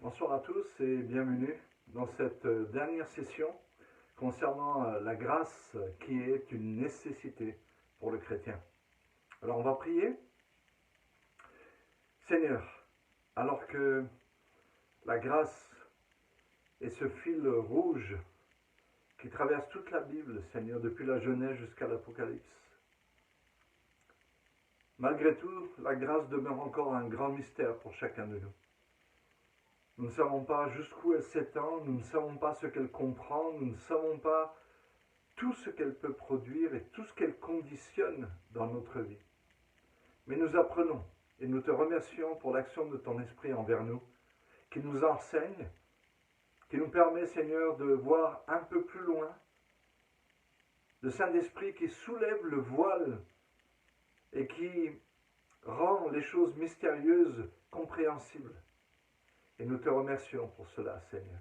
Bonsoir à tous et bienvenue dans cette dernière session concernant la grâce qui est une nécessité pour le chrétien. Alors on va prier. Seigneur, alors que la grâce est ce fil rouge qui traverse toute la Bible, Seigneur, depuis la Genèse jusqu'à l'Apocalypse, malgré tout, la grâce demeure encore un grand mystère pour chacun de nous. Nous ne savons pas jusqu'où elle s'étend, nous ne savons pas ce qu'elle comprend, nous ne savons pas tout ce qu'elle peut produire et tout ce qu'elle conditionne dans notre vie. Mais nous apprenons et nous te remercions pour l'action de ton esprit envers nous, qui nous enseigne, qui nous permet, Seigneur, de voir un peu plus loin, le Saint-Esprit qui soulève le voile et qui rend les choses mystérieuses compréhensibles. Et nous te remercions pour cela, Seigneur.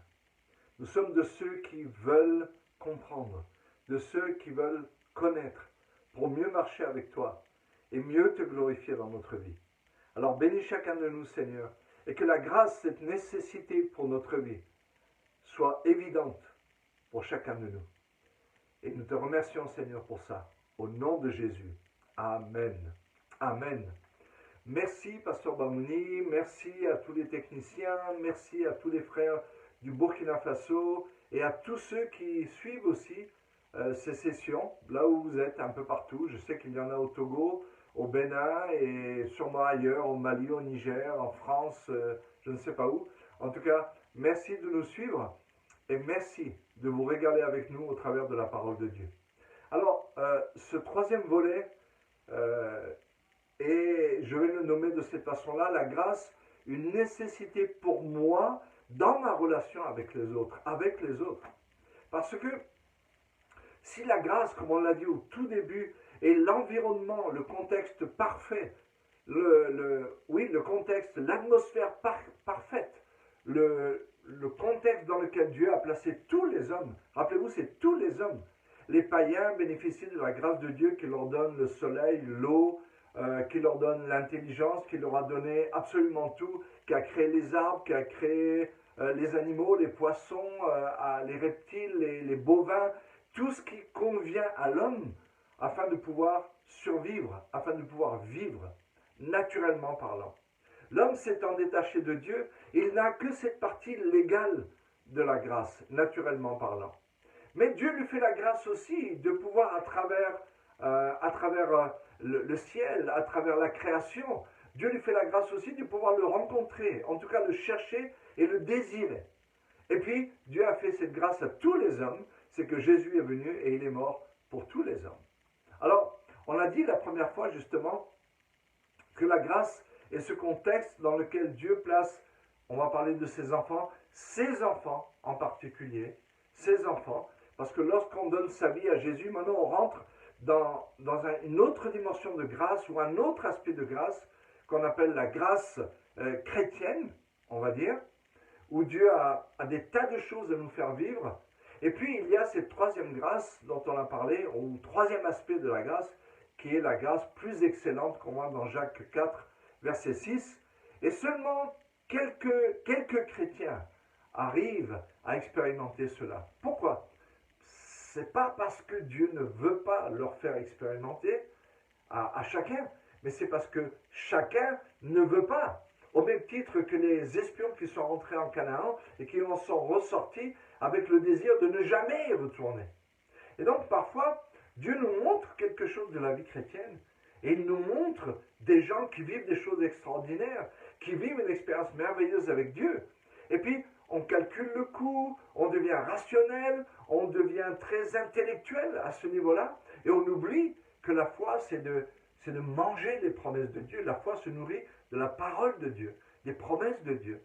Nous sommes de ceux qui veulent comprendre, de ceux qui veulent connaître, pour mieux marcher avec toi et mieux te glorifier dans notre vie. Alors bénis chacun de nous, Seigneur, et que la grâce, cette nécessité pour notre vie, soit évidente pour chacun de nous. Et nous te remercions, Seigneur, pour ça. Au nom de Jésus. Amen. Amen. Merci, Pasteur Bamouni, merci à tous les techniciens, merci à tous les frères du Burkina Faso et à tous ceux qui suivent aussi ces sessions, là où vous êtes, un peu partout. Je sais qu'il y en a au Togo, au Bénin et sûrement ailleurs, au Mali, au Niger, en France, je ne sais pas où. En tout cas, merci de nous suivre et merci de vous régaler avec nous au travers de la parole de Dieu. Alors, ce troisième volet, et je vais le nommer de cette façon-là, la grâce, une nécessité pour moi dans ma relation avec les autres, Parce que si la grâce, comme on l'a dit au tout début, est l'environnement, le contexte parfait, le contexte, l'atmosphère parfaite, le contexte dans lequel Dieu a placé tous les hommes, rappelez-vous, c'est tous les hommes. Les païens bénéficient de la grâce de Dieu qui leur donne le soleil, l'eau, qui leur donne l'intelligence, qui leur a donné absolument tout, qui a créé les arbres, qui a créé les animaux, les poissons, les reptiles, les bovins, tout ce qui convient à l'homme afin de pouvoir survivre, afin de pouvoir vivre, naturellement parlant. L'homme s'étant détaché de Dieu, il n'a que cette partie légale de la grâce, naturellement parlant. Mais Dieu lui fait la grâce aussi de pouvoir, à travers le ciel, à travers la création, Dieu lui fait la grâce aussi de pouvoir le rencontrer, en tout cas le chercher et le désirer. Et puis, Dieu a fait cette grâce à tous les hommes, c'est que Jésus est venu et il est mort pour tous les hommes. Alors, on a dit la première fois justement que la grâce est ce contexte dans lequel Dieu place, on va parler de ses enfants en particulier, ses enfants, parce que lorsqu'on donne sa vie à Jésus, maintenant on rentre dans une autre dimension de grâce ou un autre aspect de grâce qu'on appelle la grâce chrétienne, on va dire, où Dieu a des tas de choses à nous faire vivre. Et puis il y a cette troisième grâce dont on a parlé, ou troisième aspect de la grâce, qui est la grâce plus excellente qu'on voit dans Jacques 4, verset 6. Et seulement quelques chrétiens arrivent à expérimenter cela. Pourquoi ? C'est pas parce que Dieu ne veut pas leur faire expérimenter à chacun, mais c'est parce que chacun ne veut pas. Au même titre que les espions qui sont rentrés en Canaan et qui en sont ressortis avec le désir de ne jamais y retourner. Et donc parfois, Dieu nous montre quelque chose de la vie chrétienne et il nous montre des gens qui vivent des choses extraordinaires, qui vivent une expérience merveilleuse avec Dieu. Et puis, on calcule le coût, on devient rationnel, on devient très intellectuel à ce niveau-là, et on oublie que la foi, c'est de manger les promesses de Dieu. La foi se nourrit de la parole de Dieu, des promesses de Dieu.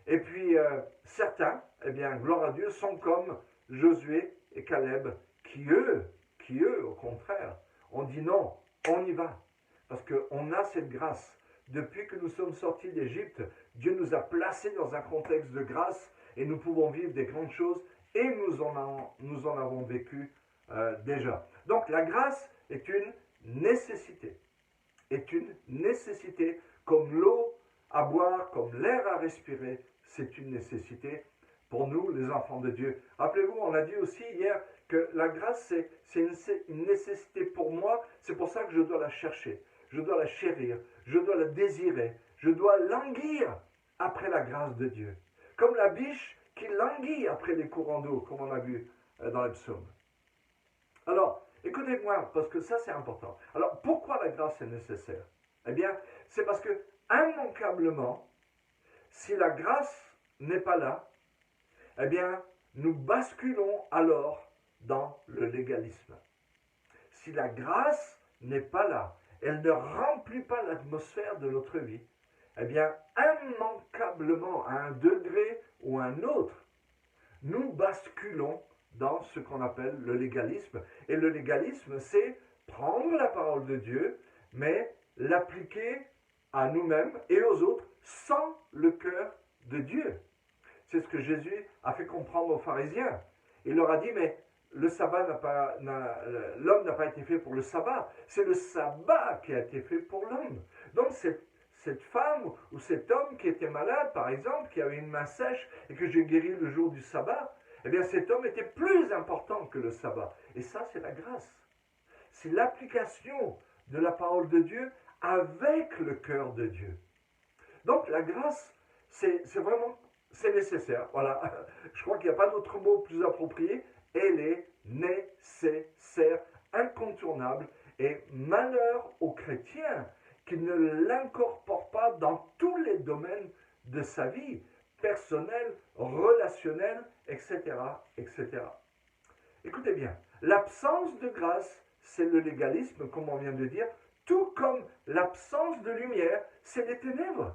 Et puis, certains, eh bien, gloire à Dieu, sont comme Josué et Caleb, qui eux, au contraire, ont dit non, on y va. Parce qu'on a cette grâce. Depuis que nous sommes sortis d'Égypte, Dieu nous a placés dans un contexte de grâce et nous pouvons vivre des grandes choses et nous en avons vécu déjà. Donc la grâce est une nécessité. Est une nécessité comme l'eau à boire, comme l'air à respirer, c'est une nécessité pour nous, les enfants de Dieu. Rappelez-vous, on a dit aussi hier que la grâce, c'est une nécessité pour moi, c'est pour ça que je dois la chercher, je dois la chérir, je dois la désirer, je dois languir après la grâce de Dieu. Comme la biche qui languit après les courants d'eau, comme on a vu dans les psaumes. Alors, écoutez-moi, parce que ça c'est important. Alors, pourquoi la grâce est nécessaire? Eh bien, c'est parce que, immanquablement, si la grâce n'est pas là, eh bien, nous basculons alors dans le légalisme. Si la grâce n'est pas là, elle ne remplit pas l'atmosphère de notre vie, eh bien, immanquablement, à un degré ou un autre, nous basculons dans ce qu'on appelle le légalisme. Et le légalisme, c'est prendre la parole de Dieu, mais l'appliquer à nous-mêmes et aux autres sans le cœur de Dieu. C'est ce que Jésus a fait comprendre aux pharisiens. Il leur a dit, mais le sabbat l'homme n'a pas été fait pour le sabbat, c'est le sabbat qui a été fait pour l'homme. Donc cette femme ou cet homme qui était malade, par exemple, qui avait une main sèche et que j'ai guéri le jour du sabbat, eh bien cet homme était plus important que le sabbat. Et ça, c'est la grâce. C'est l'application de la parole de Dieu avec le cœur de Dieu. Donc la grâce, c'est vraiment, c'est nécessaire. Voilà, je crois qu'il n'y a pas d'autre mot plus approprié. Elle est nécessaire, incontournable, et malheur aux chrétiens qui ne l'incorporent pas dans tous les domaines de sa vie, personnelle, relationnelle, etc., etc. Écoutez bien, l'absence de grâce, c'est le légalisme, comme on vient de dire, tout comme l'absence de lumière, c'est les ténèbres.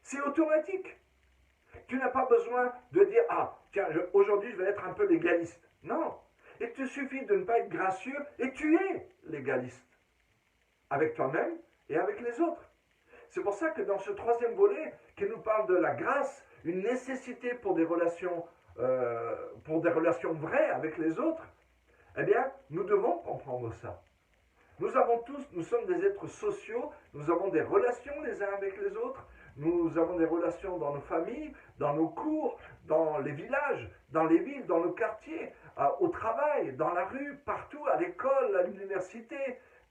C'est automatique. Tu n'as pas besoin de dire, ah, tiens, aujourd'hui je vais être un peu légaliste. Non, il te suffit de ne pas être gracieux et tu es légaliste. Avec toi-même et avec les autres. C'est pour ça que dans ce troisième volet, qui nous parle de la grâce, une nécessité pour des relations vraies avec les autres, eh bien, nous devons comprendre ça. Nous sommes des êtres sociaux, nous avons des relations les uns avec les autres, nous avons des relations dans nos familles, dans nos cours, dans les villages, dans les villes, dans nos quartiers, au travail, dans la rue, partout, à l'école, à l'université,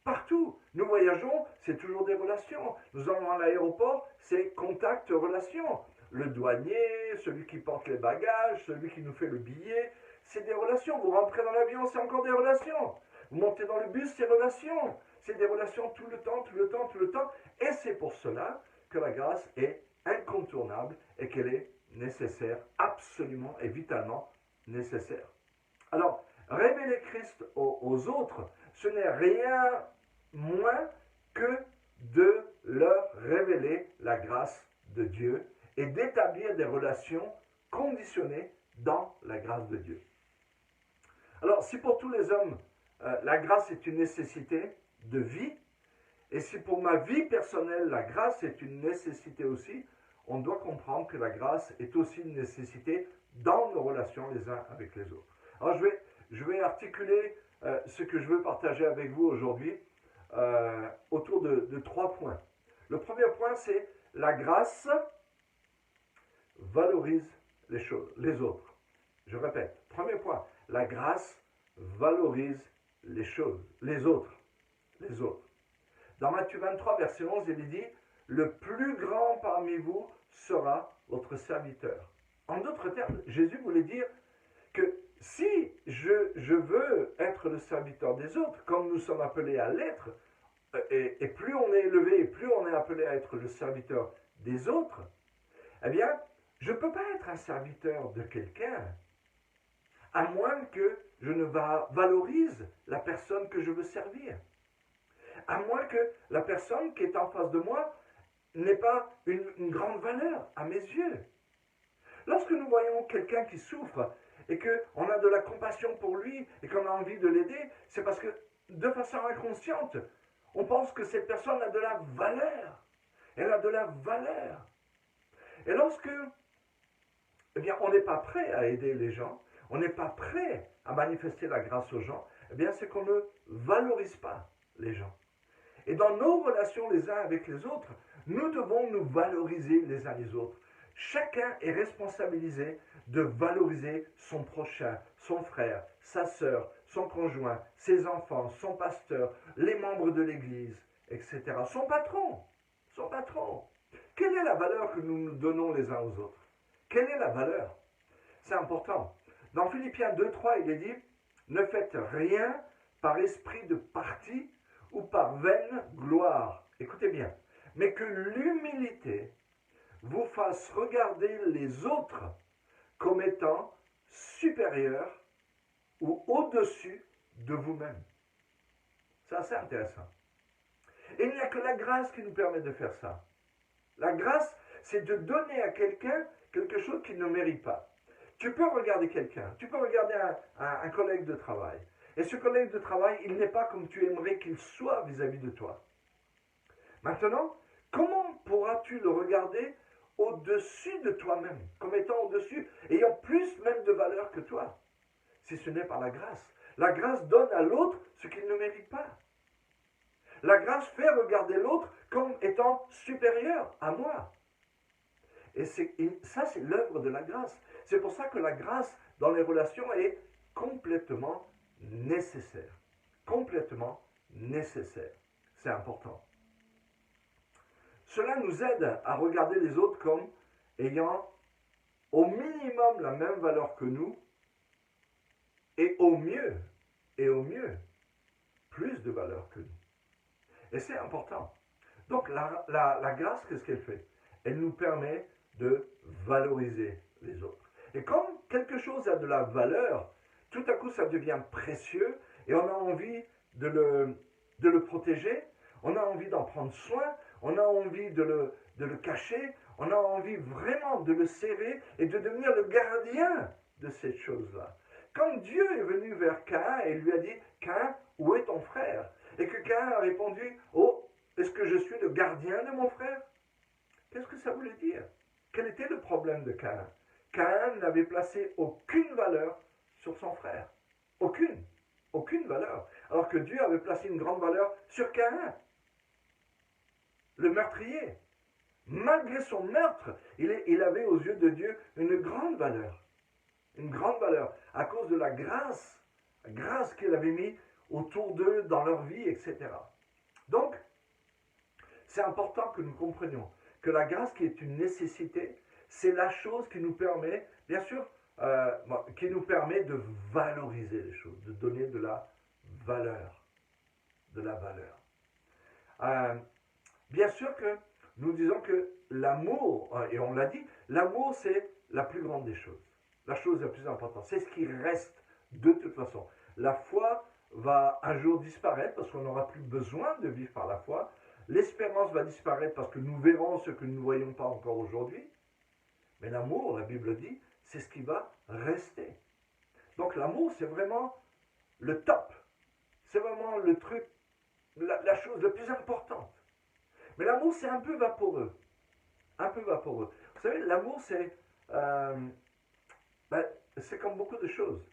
partout. Nous voyageons, c'est toujours des relations. Nous allons à l'aéroport, c'est contact, relation. Le douanier, celui qui porte les bagages, celui qui nous fait le billet, c'est des relations. Vous rentrez dans l'avion, c'est encore des relations. Vous montez dans le bus, c'est relations. C'est des relations tout le temps, tout le temps, tout le temps. Et c'est pour cela que la grâce est incontournable et qu'elle est nécessaire, absolument et vitalement nécessaire. Alors, révéler Christ aux autres, ce n'est rien moins que de leur révéler la grâce de Dieu et d'établir des relations conditionnées dans la grâce de Dieu. Alors, si pour tous les hommes, la grâce est une nécessité de vie, et si pour ma vie personnelle, la grâce est une nécessité aussi, on doit comprendre que la grâce est aussi une nécessité dans nos relations les uns avec les autres. Alors, je vais articuler ce que je veux partager avec vous aujourd'hui autour de 3 points. Le premier point, c'est la grâce valorise les autres. Je répète, premier point, la grâce valorise les autres. Dans Matthieu 23, verset 11, il est dit, le plus grand parmi vous sera votre serviteur. En d'autres termes, Jésus voulait dire que si je veux être le serviteur des autres, comme nous sommes appelés à l'être, et plus on est élevé, et plus on est appelé à être le serviteur des autres, eh bien, je ne peux pas être un serviteur de quelqu'un, à moins que je ne valorise la personne que je veux servir. À moins que la personne qui est en face de moi n'ait pas une grande valeur à mes yeux. Lorsque nous voyons quelqu'un qui souffre et qu'on a de la compassion pour lui et qu'on a envie de l'aider, c'est parce que, de façon inconsciente, on pense que cette personne a de la valeur. Elle a de la valeur. Et lorsque, eh bien, on n'est pas prêt à aider les gens, on n'est pas prêt à manifester la grâce aux gens, eh bien, c'est qu'on ne valorise pas les gens. Et dans nos relations les uns avec les autres, Nous devons nous valoriser les uns les autres. Chacun est responsabilisé de valoriser son prochain, son frère, sa sœur, son conjoint, ses enfants, son pasteur, les membres de l'Église, etc. Son patron, son patron. Quelle est la valeur que nous nous donnons les uns aux autres? Quelle est la valeur? C'est important. Dans Philippiens 2:3, il est dit, ne faites rien par esprit de parti ou par vaine gloire. Écoutez bien. Mais que l'humilité vous fasse regarder les autres comme étant supérieurs ou au-dessus de vous-même. C'est assez intéressant. Et il n'y a que la grâce qui nous permet de faire ça. La grâce, c'est de donner à quelqu'un quelque chose qu'il ne mérite pas. Tu peux regarder quelqu'un, tu peux regarder un collègue de travail. Et ce collègue de travail, il n'est pas comme tu aimerais qu'il soit vis-à-vis de toi. Maintenant, comment pourras-tu le regarder au-dessus de toi-même, comme étant au-dessus, ayant plus même de valeur que toi, si ce n'est par la grâce? La grâce donne à l'autre ce qu'il ne mérite pas. La grâce fait regarder l'autre comme étant supérieur à moi. Et ça, c'est l'œuvre de la grâce. C'est pour ça que la grâce dans les relations est complètement nécessaire. Complètement nécessaire. C'est important. Cela nous aide à regarder les autres comme ayant au minimum la même valeur que nous et au mieux, plus de valeur que nous. Et c'est important. Donc la grâce, qu'est-ce qu'elle fait? Elle nous permet de valoriser les autres. Et quand quelque chose a de la valeur, tout à coup ça devient précieux et on a envie de le protéger, on a envie d'en prendre soin, on a envie de le cacher, on a envie vraiment de le serrer et de devenir le gardien de cette chose-là. Quand Dieu est venu vers Caïn et lui a dit, Caïn, où est ton frère? Et que Caïn a répondu, oh, est-ce que je suis le gardien de mon frère? Qu'est-ce que ça voulait dire? Quel était le problème de Caïn? Caïn n'avait placé aucune valeur sur son frère. Aucune valeur. Alors que Dieu avait placé une grande valeur sur Caïn, le meurtrier. Malgré son meurtre, il avait aux yeux de Dieu une grande valeur. Une grande valeur à cause de la grâce qu'il avait mis autour d'eux dans leur vie, etc. Donc, c'est important que nous comprenions que la grâce qui est une nécessité, c'est la chose qui nous permet, bien sûr, qui nous permet de valoriser les choses, de donner de la valeur. De la valeur. Bien sûr que nous disons que l'amour, et on l'a dit, l'amour c'est la plus grande des choses. La chose la plus importante. C'est ce qui reste de toute façon. La foi va un jour disparaître parce qu'on n'aura plus besoin de vivre par la foi. L'espérance va disparaître parce que nous verrons ce que nous ne voyons pas encore aujourd'hui. Mais l'amour, la Bible dit, c'est ce qui va rester. Donc l'amour, c'est vraiment le top. C'est vraiment le truc, la chose la plus importante. Mais l'amour, c'est un peu vaporeux. Un peu vaporeux. Vous savez, l'amour, c'est comme beaucoup de choses.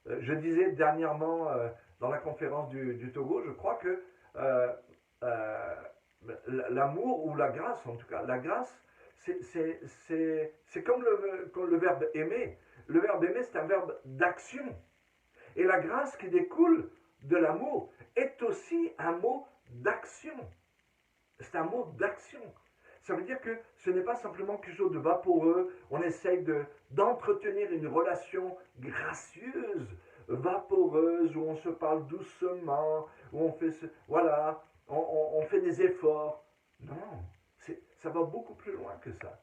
Je disais dernièrement dans la conférence du Togo, je crois que l'amour ou la grâce, en tout cas, la grâce, c'est comme le verbe aimer. Le verbe aimer, c'est un verbe d'action. Et la grâce qui découle de l'amour est aussi un mot d'action. C'est un mot d'action. Ça veut dire que ce n'est pas simplement quelque chose de vaporeux. On essaye d'entretenir une relation gracieuse, vaporeuse, où on se parle doucement, où on fait, voilà, on fait des efforts. Non, ça va beaucoup plus loin que ça.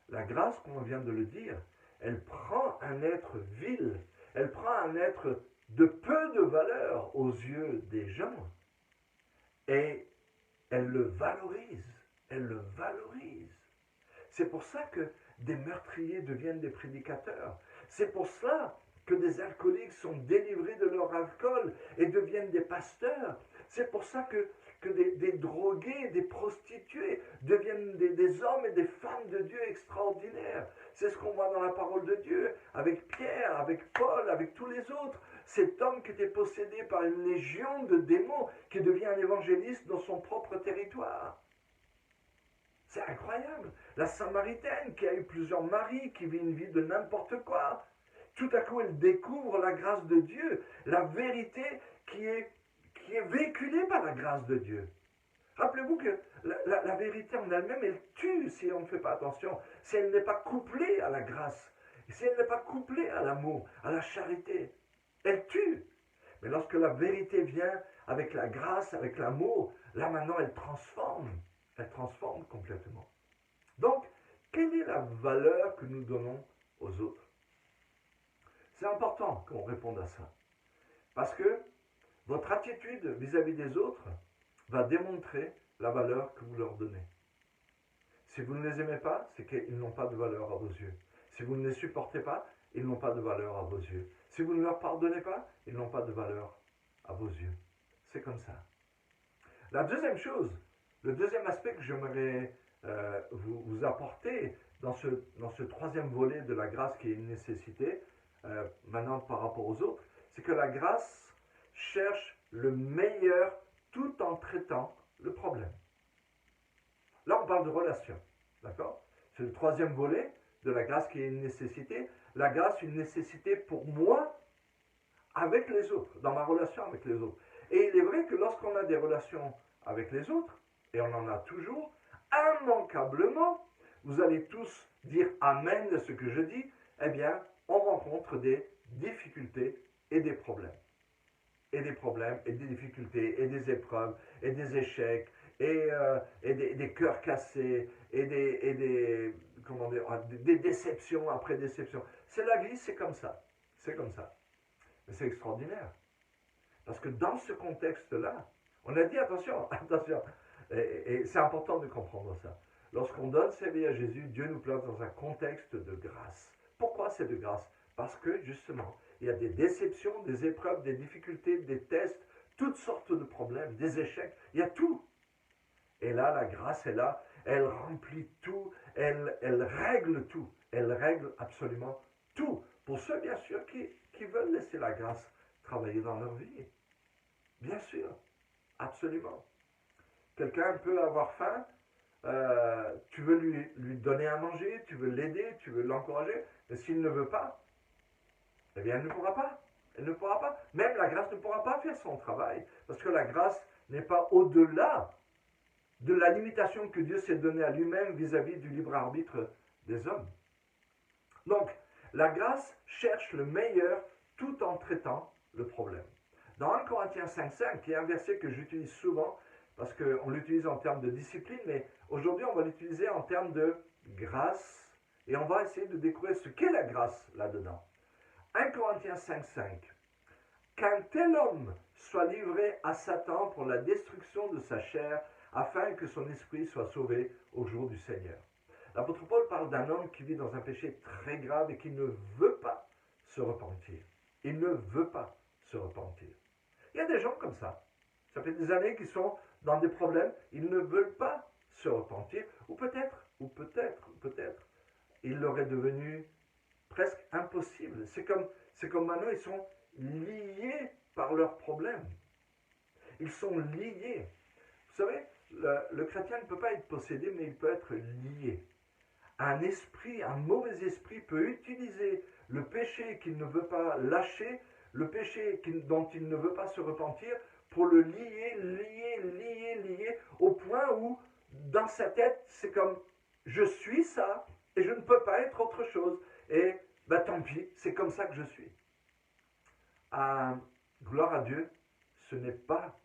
La grâce, comme on vient de le dire, elle prend un être vil, elle prend un être de peu de valeur aux yeux des gens, et elle le valorise. Elle le valorise. C'est pour ça que des meurtriers deviennent des prédicateurs. C'est pour cela que des alcooliques sont délivrés de leur alcool et deviennent des pasteurs. C'est pour ça que des drogués, des prostituées deviennent des hommes et des femmes de Dieu extraordinaires. C'est ce qu'on voit dans la parole de Dieu, avec Pierre, avec Paul, avec tous les autres. Cet homme qui était possédé par une légion de démons, qui devient un évangéliste dans son propre territoire. C'est incroyable. La Samaritaine qui a eu plusieurs maris, qui vit une vie de n'importe quoi. Tout à coup, elle découvre la grâce de Dieu, la vérité qui est véhiculée par la grâce de Dieu. Rappelez-vous que la vérité en elle-même, elle tue si on ne fait pas attention, si elle n'est pas couplée à la grâce, si elle n'est pas couplée à l'amour, à la charité. Elle tue. Mais lorsque la vérité vient avec la grâce, avec l'amour, là maintenant elle transforme. Elle transforme complètement. Donc, quelle est la valeur que nous donnons aux autres? C'est important qu'on réponde à ça. Parce que votre attitude vis-à-vis des autres va démontrer la valeur que vous leur donnez. Si vous ne les aimez pas, c'est qu'ils n'ont pas de valeur à vos yeux. Si vous ne les supportez pas, ils n'ont pas de valeur à vos yeux. Si vous ne leur pardonnez pas, ils n'ont pas de valeur à vos yeux. C'est comme ça. La deuxième chose, le deuxième aspect que j'aimerais vous apporter dans ce troisième volet de la grâce qui est une nécessité, maintenant par rapport aux autres, c'est que la grâce cherche le meilleur tout en traitant le problème. Là, on parle de relation, d'accord? C'est le troisième volet de la grâce qui est une nécessité. La grâce, une nécessité pour moi avec les autres, dans ma relation avec les autres. Et il est vrai que lorsqu'on a des relations avec les autres, et on en a toujours, immanquablement, vous allez tous dire Amen à ce que je dis, eh bien, on rencontre des difficultés et des problèmes. Et des problèmes, et des difficultés, et des épreuves, et des échecs, et des cœurs cassés, et des déceptions après déceptions. C'est la vie, c'est comme ça. C'est comme ça. Mais c'est extraordinaire. Parce que dans ce contexte-là, on a dit attention, attention, et c'est important de comprendre ça. Lorsqu'on donne sa vie à Jésus, Dieu nous place dans un contexte de grâce. Pourquoi c'est de grâce? Parce que justement, il y a des déceptions, des épreuves, des difficultés, des tests, toutes sortes de problèmes, des échecs, il y a tout. Et là, la grâce est là, elle remplit tout, elle règle tout, elle règle absolument tout. Pour ceux, bien sûr, qui veulent laisser la grâce travailler dans leur vie. Bien sûr, absolument. Quelqu'un peut avoir faim, tu veux lui donner à manger, tu veux l'aider, tu veux l'encourager, mais s'il ne veut pas, eh bien, elle ne pourra pas. Elle ne pourra pas. Même la grâce ne pourra pas faire son travail, parce que la grâce n'est pas au-delà de la limitation que Dieu s'est donnée à lui-même vis-à-vis du libre arbitre des hommes. Donc, la grâce cherche le meilleur tout en traitant le problème. Dans 1 Corinthiens 5,5, qui est un verset que j'utilise souvent, parce qu'on l'utilise en termes de discipline, mais aujourd'hui on va l'utiliser en termes de grâce, et on va essayer de découvrir ce qu'est la grâce là-dedans. 1 Corinthiens 5,5. Qu'un tel homme soit livré à Satan pour la destruction de sa chair, afin que son esprit soit sauvé au jour du Seigneur. L'apôtre Paul parle d'un homme qui vit dans un péché très grave et qui ne veut pas se repentir. Il ne veut pas se repentir. Il y a des gens comme ça. Ça fait des années qu'ils sont dans des problèmes. Ils ne veulent pas se repentir. Ou peut-être, il leur est devenu presque impossible. C'est comme maintenant, ils sont liés par leurs problèmes. Ils sont liés. Vous savez, le chrétien ne peut pas être possédé, mais il peut être lié. Un mauvais esprit peut utiliser le péché qu'il ne veut pas lâcher, le péché dont il ne veut pas se repentir, pour le lier, au point où, dans sa tête, c'est comme, je suis ça, et je ne peux pas être autre chose. Et, tant pis, c'est comme ça que je suis. Gloire à Dieu, ce n'est pas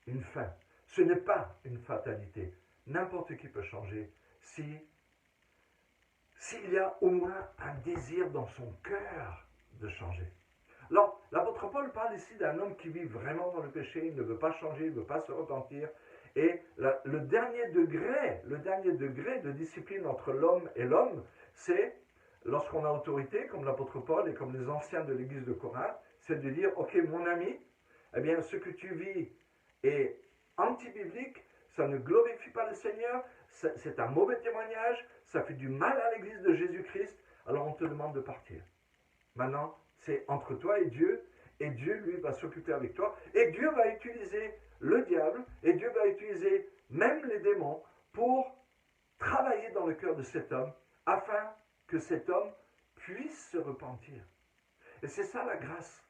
une fin. Ce n'est pas une fatalité. N'importe qui peut changer s'il y a au moins un désir dans son cœur de changer. Alors, l'apôtre Paul parle ici d'un homme qui vit vraiment dans le péché, il ne veut pas changer, il ne veut pas se repentir. Et le dernier degré de discipline entre l'homme et l'homme, c'est lorsqu'on a autorité, comme l'apôtre Paul et comme les anciens de l'église de Corinthe, c'est de dire, ok mon ami, eh bien ce que tu vis est anti-biblique, ça ne glorifie pas le Seigneur, c'est un mauvais témoignage, ça fait du mal à l'église de Jésus-Christ, alors on te demande de partir. Maintenant, c'est entre toi et Dieu lui va s'occuper avec toi, et Dieu va utiliser le diable, et Dieu va utiliser même les démons pour travailler dans le cœur de cet homme afin que cet homme puisse se repentir. Et c'est ça la grâce.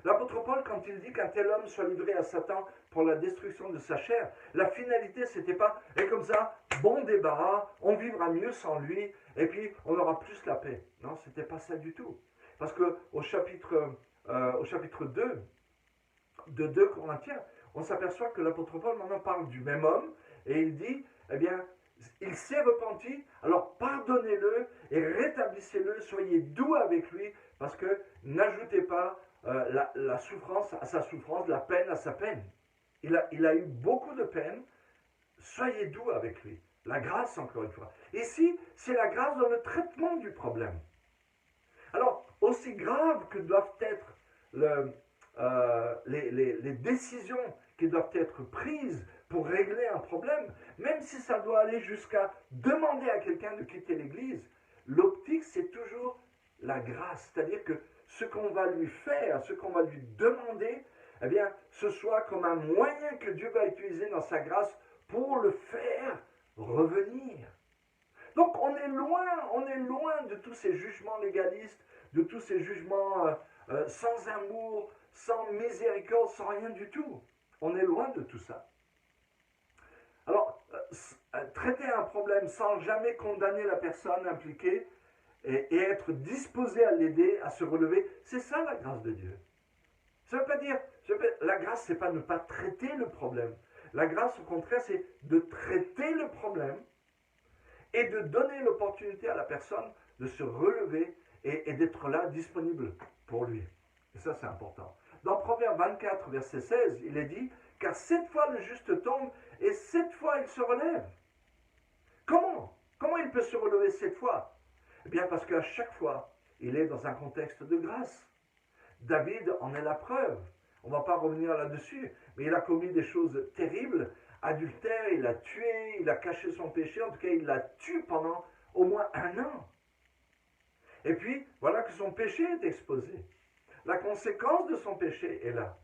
L'apôtre Paul, quand il dit qu'un tel homme soit livré à Satan pour la destruction de sa chair, la finalité, c'était pas, et comme ça, bon débarras, on vivra mieux sans lui, et puis on aura plus la paix. Non, c'était pas ça du tout. Parce qu'au chapitre 2 de 2 Corinthiens, on s'aperçoit que l'apôtre Paul maintenant parle du même homme, et il dit, eh bien, il s'est repenti, alors pardonnez-le et rétablissez-le, soyez doux avec lui, parce que n'ajoutez pas la souffrance à sa souffrance, la peine à sa peine. Il a eu beaucoup de peine, soyez doux avec lui. La grâce, encore une fois. Ici, c'est la grâce dans le traitement du problème. Alors, aussi grave que doivent être les décisions qui doivent être prises pour régler un problème, même si ça doit aller jusqu'à demander à quelqu'un de quitter l'église, l'optique, c'est toujours la grâce. C'est-à-dire que ce qu'on va lui faire, ce qu'on va lui demander, eh bien, ce soit comme un moyen que Dieu va utiliser dans sa grâce pour le faire revenir. Donc, on est loin de tous ces jugements légalistes, de tous ces jugements sans amour, sans miséricorde, sans rien du tout. On est loin de tout ça. Alors, traiter un problème sans jamais condamner la personne impliquée et être disposé à l'aider, à se relever, c'est ça la grâce de Dieu. Ça ne veut pas dire, la grâce, c'est pas ne pas traiter le problème. La grâce, au contraire, c'est de traiter le problème et de donner l'opportunité à la personne de se relever et d'être là, disponible pour lui. Et ça, c'est important. Dans Proverbe 24, verset 16, il est dit, « Car 7 fois le juste tombe, et 7 fois il se relève. » Comment il peut se relever 7 fois? Eh bien, parce qu'à chaque fois, il est dans un contexte de grâce. David en est la preuve. On ne va pas revenir là-dessus, mais il a commis des choses terribles. Adultère, il a tué, il a caché son péché, en tout cas, il l'a tué pendant au moins 1 an. Et puis, voilà que son péché est exposé. La conséquence de son péché est là.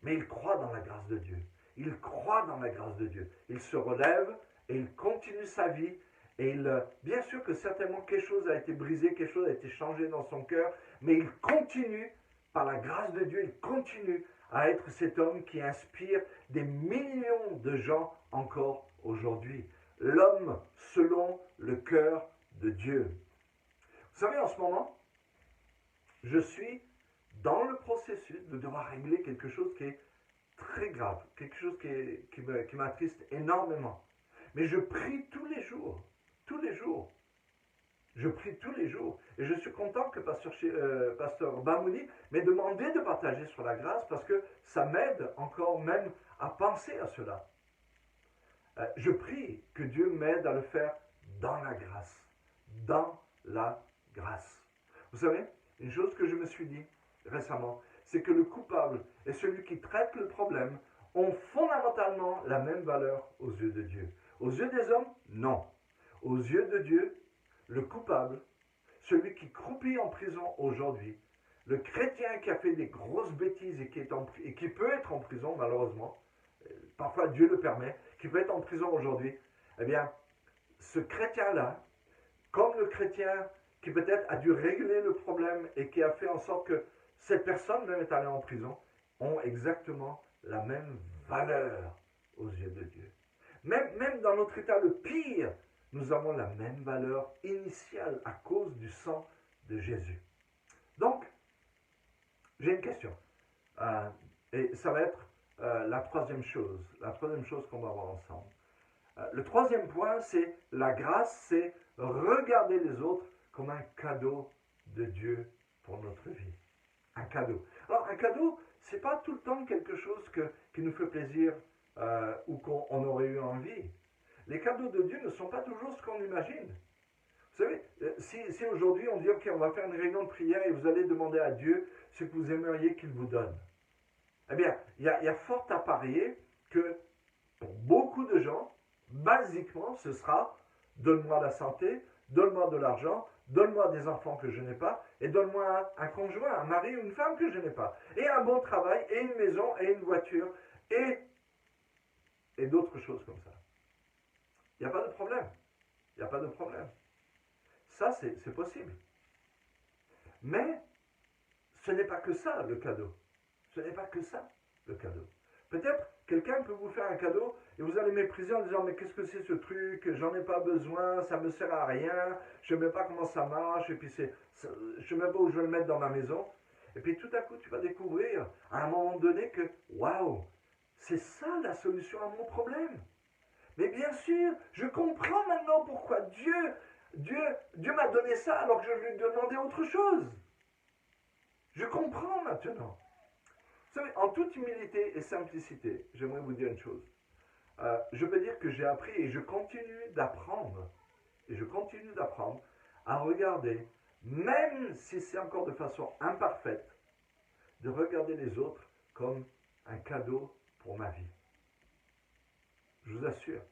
Mais il croit dans la grâce de Dieu. Il croit dans la grâce de Dieu. Il se relève et il continue sa vie. Et bien sûr que certainement quelque chose a été brisé, quelque chose a été changé dans son cœur, mais il continue, par la grâce de Dieu, il continue à être cet homme qui inspire des millions de gens encore aujourd'hui. L'homme selon le cœur de Dieu. Vous savez, en ce moment, je suis dans le processus de devoir régler quelque chose qui est très grave, quelque chose qui m'attriste énormément. Mais je prie tous les jours. Je prie tous les jours. Et je suis content que Pasteur Bamouni m'ait demandé de partager sur la grâce parce que ça m'aide encore même à penser à cela. Je prie que Dieu m'aide à le faire dans la grâce. Dans la grâce. Vous savez, une chose que je me suis dit récemment, c'est que le coupable et celui qui traite le problème ont fondamentalement la même valeur aux yeux de Dieu. Aux yeux des hommes, non. Aux yeux de Dieu, le coupable, celui qui croupit en prison aujourd'hui, le chrétien qui a fait des grosses bêtises et qui peut être en prison malheureusement, parfois Dieu le permet, qui peut être en prison aujourd'hui, eh bien, ce chrétien-là, comme le chrétien qui peut-être a dû régler le problème et qui a fait en sorte que cette personne même est allée en prison, ont exactement la même valeur aux yeux de Dieu. Même dans notre état le pire, nous avons la même valeur initiale à cause du sang de Jésus. Donc, j'ai une question. Et ça va être la troisième chose qu'on va voir ensemble. Le troisième point, c'est la grâce, c'est regarder les autres comme un cadeau de Dieu pour notre vie. Un cadeau. Alors, un cadeau, ce n'est pas tout le temps quelque chose qui nous fait plaisir ou qu'on aurait eu envie. Les cadeaux de Dieu ne sont pas toujours ce qu'on imagine. Vous savez, si aujourd'hui on dit, ok, on va faire une réunion de prière et vous allez demander à Dieu ce que vous aimeriez qu'il vous donne. Eh bien, il y a fort à parier que pour beaucoup de gens, basiquement, ce sera donne-moi la santé, donne-moi de l'argent, donne-moi des enfants que je n'ai pas, et donne-moi un conjoint, un mari ou une femme que je n'ai pas, et un bon travail, et une maison, et une voiture, et d'autres choses comme ça. Il n'y a pas de problème. Il n'y a pas de problème. Ça, c'est possible. Mais ce n'est pas que ça, le cadeau. Ce n'est pas que ça, le cadeau. Peut-être quelqu'un peut vous faire un cadeau et vous allez mépriser en disant mais qu'est-ce que c'est ce truc, j'en ai pas besoin, ça me sert à rien, je ne sais même pas comment ça marche, et puis je ne sais même pas où je vais le mettre dans ma maison. Et puis tout à coup tu vas découvrir à un moment donné que waouh, c'est ça la solution à mon problème. Mais bien sûr, je comprends maintenant pourquoi Dieu m'a donné ça alors que je lui demandais autre chose. Je comprends maintenant. Vous savez, en toute humilité et simplicité, j'aimerais vous dire une chose. Je peux dire que j'ai appris et je continue d'apprendre, à regarder, même si c'est encore de façon imparfaite, de regarder les autres comme un cadeau pour ma vie. Je vous assure.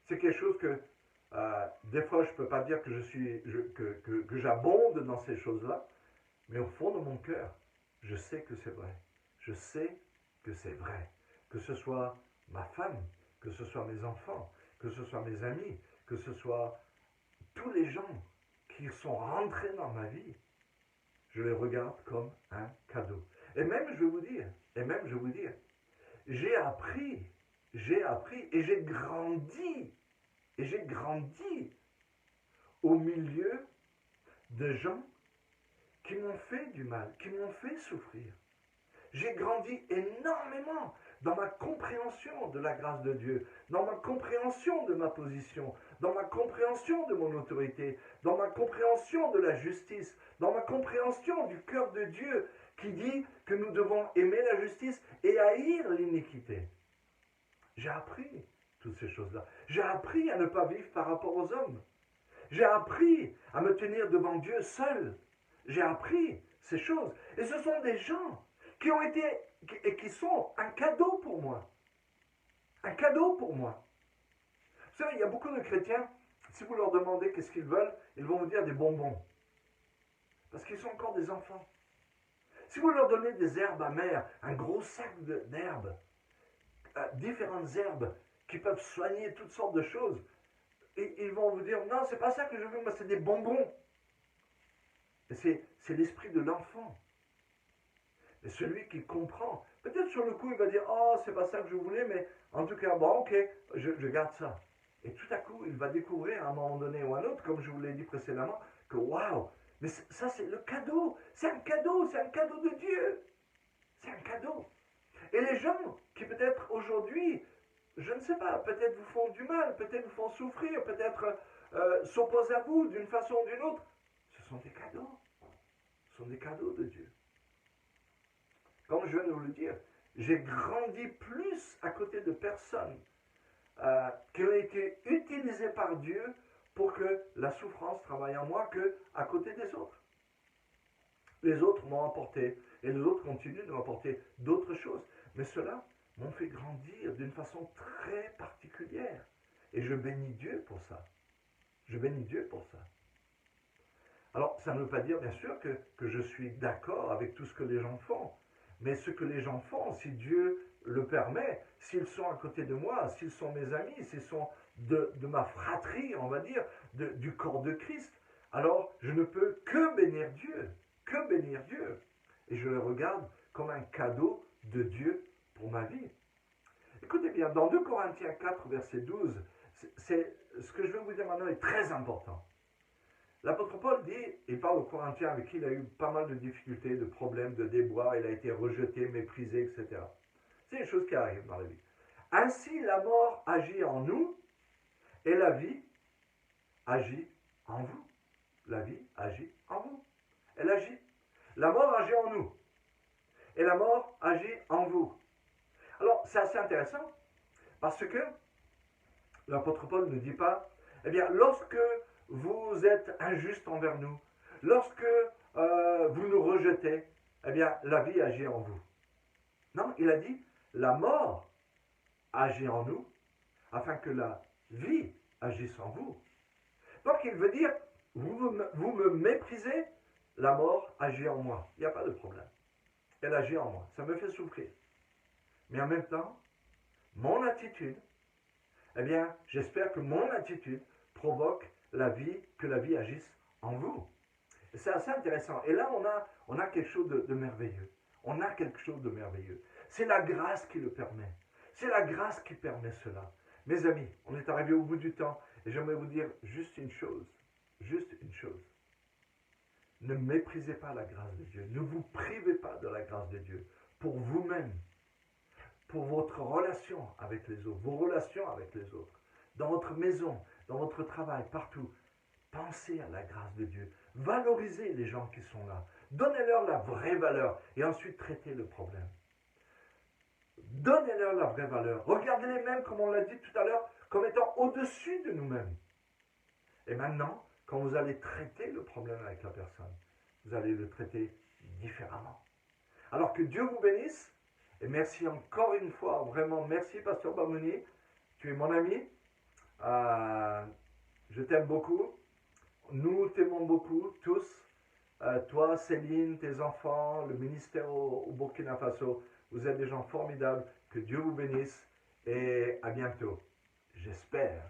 C'est quelque chose que des fois je ne peux pas dire que j'abonde dans ces choses-là, mais au fond de mon cœur, je sais que c'est vrai. Je sais que c'est vrai. Que ce soit ma femme, que ce soit mes enfants, que ce soit mes amis, que ce soit tous les gens qui sont rentrés dans ma vie, je les regarde comme un cadeau. Et même, je vais vous dire, j'ai appris et j'ai grandi au milieu de gens qui m'ont fait du mal, qui m'ont fait souffrir. J'ai grandi énormément dans ma compréhension de la grâce de Dieu, dans ma compréhension de ma position, dans ma compréhension de mon autorité, dans ma compréhension de la justice, dans ma compréhension du cœur de Dieu qui dit que nous devons aimer la justice et haïr l'iniquité. J'ai appris toutes ces choses-là. J'ai appris à ne pas vivre par rapport aux hommes. J'ai appris à me tenir devant Dieu seul. J'ai appris ces choses. Et ce sont des gens qui ont été et qui sont un cadeau pour moi. Un cadeau pour moi. Vous savez, il y a beaucoup de chrétiens, si vous leur demandez qu'est-ce qu'ils veulent, ils vont vous dire des bonbons. Parce qu'ils sont encore des enfants. Si vous leur donnez des herbes amères, un gros sac d'herbes, différentes herbes qui peuvent soigner toutes sortes de choses, et ils vont vous dire, non, c'est pas ça que je veux, moi c'est des bonbons. Et c'est l'esprit de l'enfant. Et celui qui comprend, peut-être sur le coup, il va dire, oh, c'est pas ça que je voulais, mais en tout cas, bon, ok, je garde ça. Et tout à coup, il va découvrir à un moment donné ou à un autre, comme je vous l'ai dit précédemment, que waouh, mais ça c'est le cadeau, c'est un cadeau de Dieu. C'est un cadeau. Et les gens qui peut-être aujourd'hui, je ne sais pas, peut-être vous font du mal, peut-être vous font souffrir, peut-être s'opposent à vous d'une façon ou d'une autre, ce sont des cadeaux. Ce sont des cadeaux de Dieu. Comme je viens de vous le dire, j'ai grandi plus à côté de personnes qui ont été utilisées par Dieu pour que la souffrance travaille en moi qu'à côté des autres. Les autres m'ont apporté, et les autres continuent de m'apporter d'autres choses. Mais ceux-là m'ont fait grandir d'une façon très particulière. Et je bénis Dieu pour ça. Je bénis Dieu pour ça. Alors, ça ne veut pas dire, bien sûr, que je suis d'accord avec tout ce que les gens font. Mais ce que les gens font, si Dieu le permet, s'ils sont à côté de moi, s'ils sont mes amis, s'ils sont de ma fratrie, on va dire, du corps de Christ, alors je ne peux que bénir Dieu. Que bénir Dieu. Et je le regarde comme un cadeau de Dieu pour ma vie. Écoutez bien, dans 2 Corinthiens 4, verset 12, ce que je vais vous dire maintenant est très important. L'apôtre Paul dit, il parle aux Corinthiens avec qui il a eu pas mal de difficultés, de problèmes, de déboires, il a été rejeté, méprisé, etc. C'est des choses qui arrivent dans la vie. Ainsi, la mort agit en nous et la vie agit en vous. La vie agit en vous. Elle agit. La mort agit en nous et la mort agit en vous. Alors, c'est assez intéressant parce que l'apôtre Paul ne dit pas, eh bien, lorsque vous êtes injuste envers nous, lorsque vous nous rejetez, eh bien, la vie agit en vous. Non, il a dit, la mort agit en nous, afin que la vie agisse en vous. Donc, il veut dire, vous me méprisez, la mort agit en moi. Il n'y a pas de problème. Elle agit en moi. Ça me fait souffrir. Mais en même temps, mon attitude, eh bien, j'espère que mon attitude provoque que la vie agisse en vous. C'est assez intéressant. Et là, on a quelque chose de merveilleux. On a quelque chose de merveilleux. C'est la grâce qui le permet. C'est la grâce qui permet cela. Mes amis, on est arrivé au bout du temps et j'aimerais vous dire juste une chose. Juste une chose. Ne méprisez pas la grâce de Dieu. Ne vous privez pas de la grâce de Dieu. Pour vous-même. Pour votre relation avec les autres. Vos relations avec les autres. Dans votre maison, dans votre travail, partout. Pensez à la grâce de Dieu. Valorisez les gens qui sont là. Donnez-leur la vraie valeur et ensuite traitez le problème. Donnez-leur la vraie valeur. Regardez-les même, comme on l'a dit tout à l'heure, comme étant au-dessus de nous-mêmes. Et maintenant, quand vous allez traiter le problème avec la personne, vous allez le traiter différemment. Alors que Dieu vous bénisse. Et merci encore une fois, vraiment merci Pasteur Bamouni. Tu es mon ami. Je t'aime beaucoup. Nous t'aimons beaucoup, tous. Toi, Céline, tes enfants, le ministère au Burkina Faso, vous êtes des gens formidables. Que Dieu vous bénisse et à bientôt. J'espère